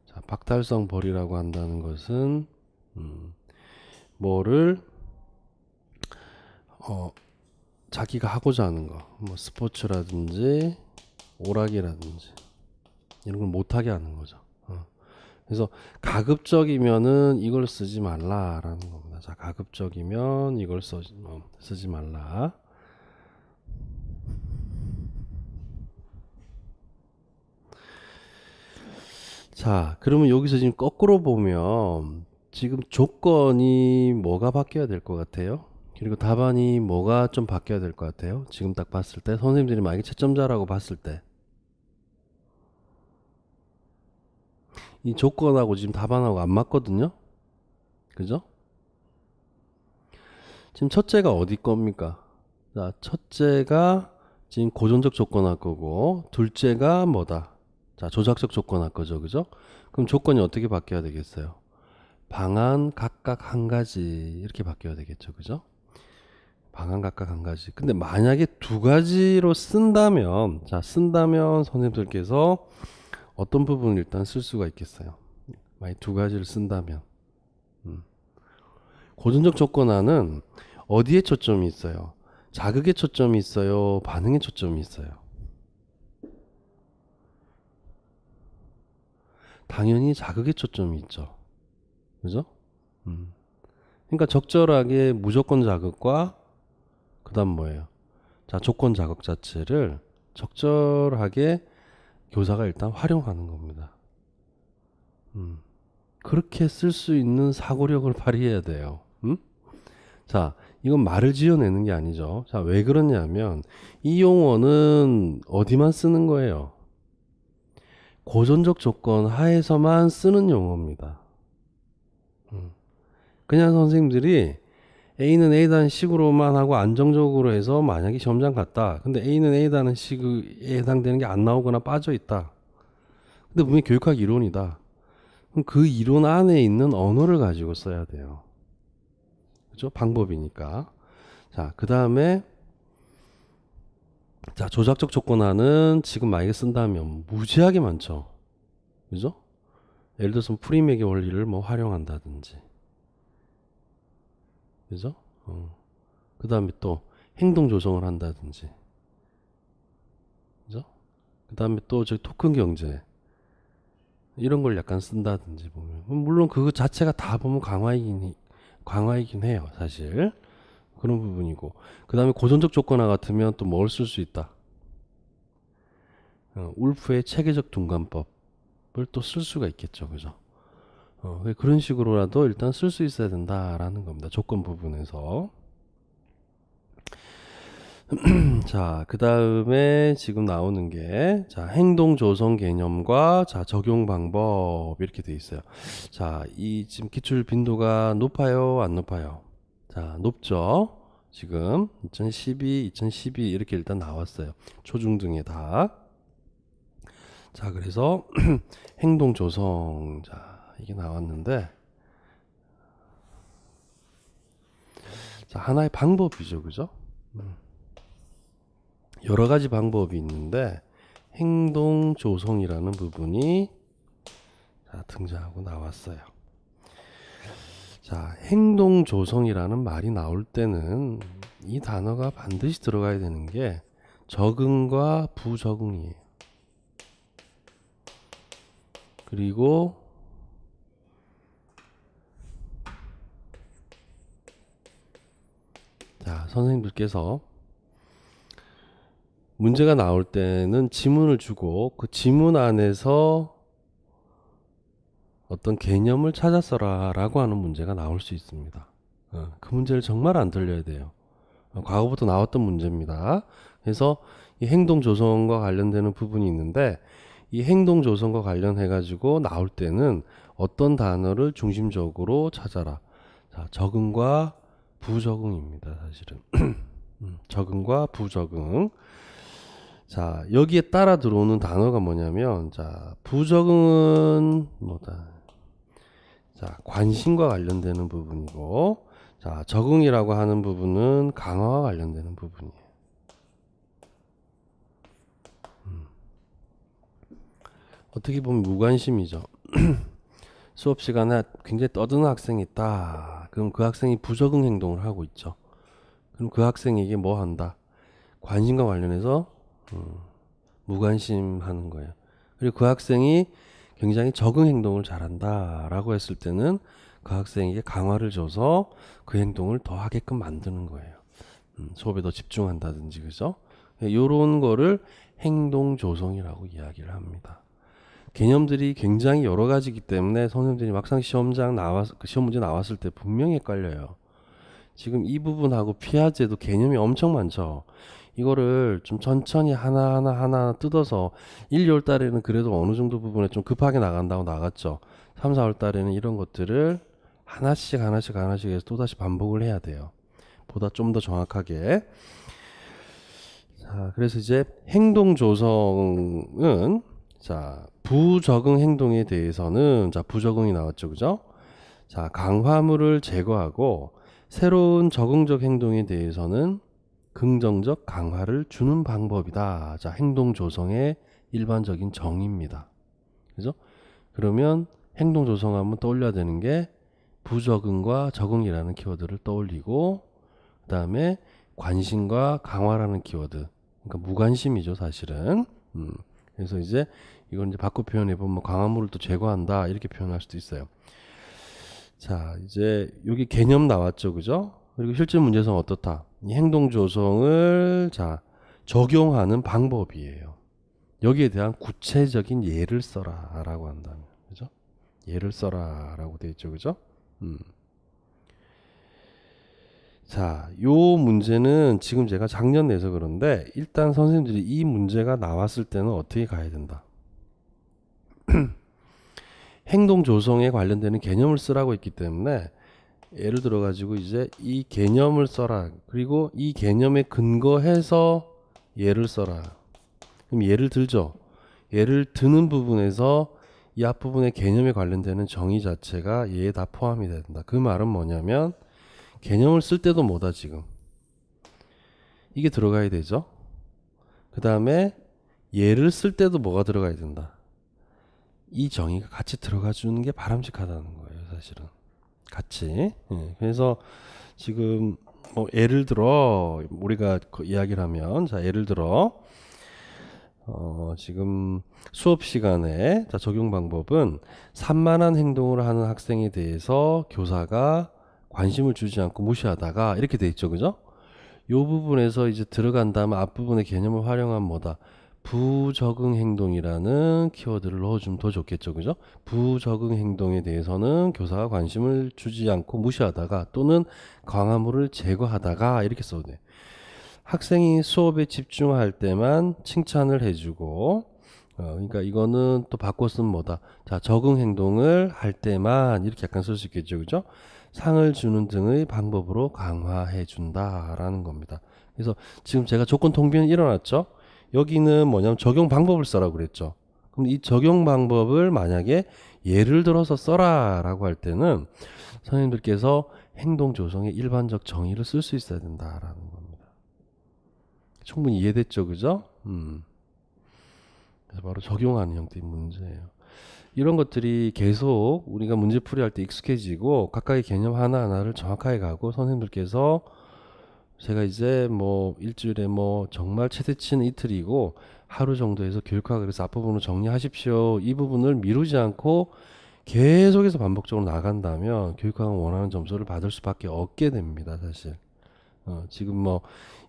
자, 박탈성 벌이라고 한다는 것은 뭐를 자기가 하고자 하는 거, 뭐 스포츠라든지 오락이라든지 이런 걸 못하게 하는 거죠. 그래서 가급적이면은 이걸 쓰지 말라라는 겁니다. 자, 가급적이면 이걸 쓰지 말라. 자, 그러면 여기서 지금 거꾸로 보면 지금 조건이 뭐가 바뀌어야 될 것 같아요? 그리고 답안이 뭐가 좀 바뀌어야 될 것 같아요? 지금 딱 봤을 때 선생님들이 만약에 채점자라고 봤을 때 이 조건하고 지금 답안하고 안 맞거든요? 그죠? 지금 첫째가 어디 겁니까? 자, 첫째가 지금 고전적 조건할 거고, 둘째가 뭐다? 자, 조작적 조건할 거죠. 그죠? 그럼 조건이 어떻게 바뀌어야 되겠어요? 방안 각각 한 가지 이렇게 바뀌어야 되겠죠. 그죠? 방안 각각 한 가지. 근데 만약에 두 가지로 쓴다면, 자, 쓴다면 선생님들께서 어떤 부분을 일단 쓸 수가 있겠어요? 만약 두 가지를 쓴다면. 고전적 조건화는 어디에 초점이 있어요? 자극에 초점이 있어요? 반응에 초점이 있어요? 당연히 자극에 초점이 있죠. 그죠? 그러니까 적절하게 무조건 자극과 그 다음 뭐예요? 자, 조건 자극 자체를 적절하게 교사가 일단 활용하는 겁니다. 그렇게 쓸 수 있는 사고력을 발휘해야 돼요. 자, 이건 말을 지어내는 게 아니죠. 자, 왜 그러냐면 이 용어는 어디만 쓰는 거예요? 고전적 조건 하에서만 쓰는 용어입니다. 그냥 선생님들이 A는 A다는 식으로만 하고 안정적으로 해서 만약에 시험장 갔다. 근데 A는 A다는 식에 해당되는 게 안 나오거나 빠져 있다. 근데 분명히 교육학 이론이다. 그럼 그 이론 안에 있는 언어를 가지고 써야 돼요. 그죠? 방법이니까. 자, 그 다음에 자, 조작적 조건화는 지금 만약에 쓴다면 무지하게 많죠. 그죠? 예를 들어서 프리맥의 원리를 뭐 활용한다든지. 그죠? 그 다음에 또 행동 조정을 한다든지. 그죠? 그 다음에 또 저기 토큰 경제. 이런 걸 약간 쓴다든지 보면. 물론 그 자체가 다 보면 강화이긴 해요, 사실. 그런 부분이고. 그 다음에 고전적 조건화 같으면 또 뭘 쓸 수 있다? 울프의 체계적 둔관법을 또 쓸 수가 있겠죠. 그죠? 그런 식으로라도 일단 쓸 수 있어야 된다라는 겁니다. 조건 부분에서. 자, 그 다음에 지금 나오는 게, 자, 행동 조성 개념과, 자, 적용 방법, 이렇게 돼 있어요. 자, 이 지금 기출 빈도가 높아요, 안 높아요? 자, 높죠? 지금 2012, 2012 이렇게 일단 나왔어요. 초중등에 다. 자, 그래서 행동 조성, 자, 이게 나왔는데, 자, 하나의 방법이죠, 그죠? 여러 가지 방법이 있는데 행동 조성이라는 부분이 자, 등장하고 나왔어요. 자, 행동 조성이라는 말이 나올 때는 이 단어가 반드시 들어가야 되는 게 적응과 부적응이에요. 그리고 자, 선생님들께서 문제가 나올 때는 지문을 주고 그 지문 안에서 어떤 개념을 찾아 써라 라고 하는 문제가 나올 수 있습니다. 그 문제를 정말 안 들려야 돼요. 과거부터 나왔던 문제입니다. 그래서 이 행동 조성과 관련되는 부분이 있는데 이 행동 조성과 관련해 가지고 나올 때는 어떤 단어를 중심적으로 찾아라. 자, 적응과 부적응입니다. 사실은 적응과 부적응. 자, 여기에 따라 들어오는 단어가 뭐냐면 자, 부적응은 뭐다. 자, 관심과 관련되는 부분이고 자, 적응이라고 하는 부분은 강화와 관련되는 부분이에요. 어떻게 보면 무관심이죠. 수업 시간에 굉장히 떠드는 학생이 있다. 그럼 그 학생이 부적응 행동을 하고 있죠. 그럼 그 학생에게 뭐 한다? 관심과 관련해서 무관심하는 거예요. 그리고 그 학생이 굉장히 적응 행동을 잘한다 라고 했을 때는 그 학생에게 강화를 줘서 그 행동을 더 하게끔 만드는 거예요. 수업에 더 집중한다든지, 그죠? 요런 거를 행동 조성이라고 이야기를 합니다. 개념들이 굉장히 여러 가지이기 때문에 선생님들이 막상 시험장 나와서 그 시험 문제 나왔을 때 분명히 헷갈려요. 지금 이 부분하고 피아제도 개념이 엄청 많죠. 이거를 좀 천천히 하나하나 뜯어서 1, 2월 달에는 그래도 어느 정도 부분에 좀 급하게 나간다고 나갔죠. 3, 4월 달에는 이런 것들을 하나씩 해서 또다시 반복을 해야 돼요. 보다 좀 더 정확하게. 자, 그래서 이제 행동 조성은 자, 부적응 행동에 대해서는 자, 부적응이 나왔죠. 그죠? 자, 강화물을 제거하고 새로운 적응적 행동에 대해서는 긍정적 강화를 주는 방법이다. 자, 행동 조성의 일반적인 정의입니다. 그죠? 그러면 행동 조성하면 떠올려야 되는 게 부적응과 적응이라는 키워드를 떠올리고 그다음에 관심과 강화라는 키워드. 그러니까 무관심이죠, 사실은. 그래서 이제 이건 이제 바꿔 표현해 보면 강화물을 또 제거한다 이렇게 표현할 수도 있어요. 자, 이제 여기 개념 나왔죠, 그죠? 그리고 실제 문제성 어떻다? 이 행동 조성을 자 적용하는 방법이에요. 여기에 대한 구체적인 예를 써라라고 한다면, 그죠? 예를 써라라고 돼 있죠, 그죠? 자, 요 문제는 지금 제가 작년 내서 그런데 일단 선생님들이 이 문제가 나왔을 때는 어떻게 가야 된다? 행동 조성에 관련되는 개념을 쓰라고 했기 때문에 예를 들어 가지고 이제 이 개념을 써라. 그리고 이 개념에 근거해서 예를 써라. 그럼 예를 들죠. 예를 드는 부분에서 이 앞부분의 개념에 관련되는 정의 자체가 얘에 다 포함이 된다. 그 말은 뭐냐면 개념을 쓸 때도 뭐다 지금. 이게 들어가야 되죠. 그 다음에 예를 쓸 때도 뭐가 들어가야 된다. 이 정의가 같이 들어가 주는 게 바람직하다는 거예요, 사실은. 같이. 예, 그래서 지금 뭐 예를 들어 우리가 이야기를 하면 자 예를 들어 지금 수업 시간에 자 적용 방법은 산만한 행동을 하는 학생에 대해서 교사가 관심을 주지 않고 무시하다가 이렇게 돼 있죠, 그죠? 요 부분에서 이제 들어간 다음에 앞부분의 개념을 활용한 뭐다? 부적응 행동이라는 키워드를 넣어주면 더 좋겠죠, 그죠? 부적응 행동에 대해서는 교사가 관심을 주지 않고 무시하다가 또는 강화물을 제거하다가 이렇게 써도 돼. 학생이 수업에 집중할 때만 칭찬을 해주고, 그러니까 이거는 또 바꿔 쓰면 뭐다? 자, 적응 행동을 할 때만 이렇게 약간 쓸 수 있겠죠, 그죠? 상을 주는 등의 방법으로 강화해 준다라는 겁니다. 그래서 지금 제가 조건 통비는 일어났죠? 여기는 뭐냐면 적용 방법을 써라고 그랬죠. 그럼 이 적용 방법을 만약에 예를 들어서 써라라고 할 때는 선생님들께서 행동 조성의 일반적 정의를 쓸 수 있어야 된다라는 겁니다. 충분히 이해됐죠, 그죠? 그래서 바로 적용하는 형태의 문제예요. 이런 것들이 계속 우리가 문제풀이 할 때 익숙해지고 각각의 개념 하나하나를 정확하게 가고 선생님들께서 제가 이제 뭐 일주일에 뭐 정말 최대치는 이틀이고 하루 정도에서 교육학을 그래서 앞부분을 정리하십시오. 이 부분을 미루지 않고 계속해서 반복적으로 나간다면 교육학은 원하는 점수를 받을 수밖에 없게 됩니다, 사실. 지금 뭐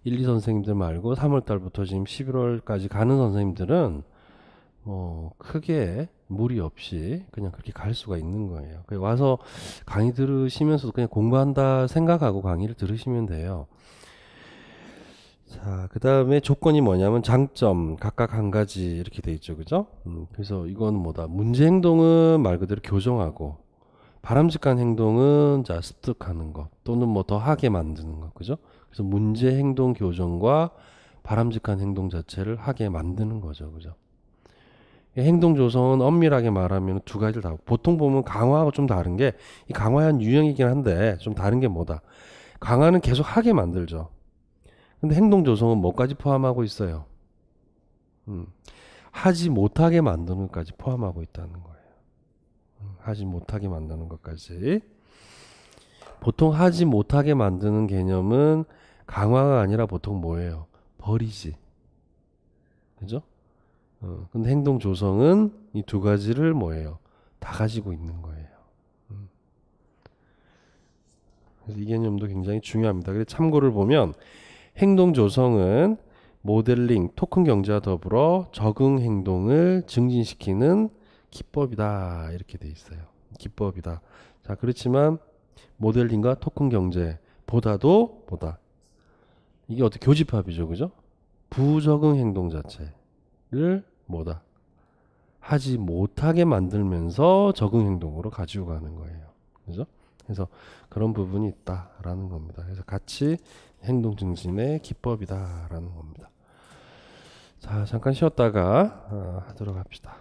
1, 2 선생님들 말고 3월 달부터 지금 11월까지 가는 선생님들은 뭐 크게 무리 없이 그냥 그렇게 갈 수가 있는 거예요. 와서 강의 들으시면서도 그냥 공부한다 생각하고 강의를 들으시면 돼요. 자, 그 다음에 조건이 뭐냐면 장점 각각 한 가지 이렇게 돼 있죠, 그죠? 그래서 이건 뭐다? 문제 행동은 말 그대로 교정하고 바람직한 행동은 자 습득하는 것 또는 뭐 더 하게 만드는 것, 그죠? 그래서 문제 행동 교정과 바람직한 행동 자체를 하게 만드는 거죠, 그죠? 행동 조성은 엄밀하게 말하면 두 가지를 다 보통 보면 강화하고 좀 다른 게 이 강화한 유형이긴 한데 좀 다른 게 뭐다? 강화는 계속 하게 만들죠. 근데 행동 조성은 뭐까지 포함하고 있어요? 하지 못하게 만드는 것까지 포함하고 있다는 거예요. 하지 못하게 만드는 것까지. 보통 하지 못하게 만드는 개념은 강화가 아니라 보통 뭐예요? 버리지. 그죠? 근데 행동 조성은 이 두 가지를 뭐예요? 다 가지고 있는 거예요. 그래서 이 개념도 굉장히 중요합니다. 그래서 참고를 보면 행동 조성은 모델링, 토큰 경제와 더불어 적응 행동을 증진시키는 기법이다. 이렇게 돼 있어요. 기법이다. 자, 그렇지만 모델링과 토큰 경제보다도 뭐다? 이게 어떻게 교집합이죠, 그죠? 부적응 행동 자체를 뭐다? 하지 못하게 만들면서 적응 행동으로 가지고 가는 거예요. 그죠? 그래서 그런 부분이 있다라는 겁니다. 그래서 같이 행동 증진의 기법이다라는 겁니다. 자, 잠깐 쉬었다가 하도록 합시다.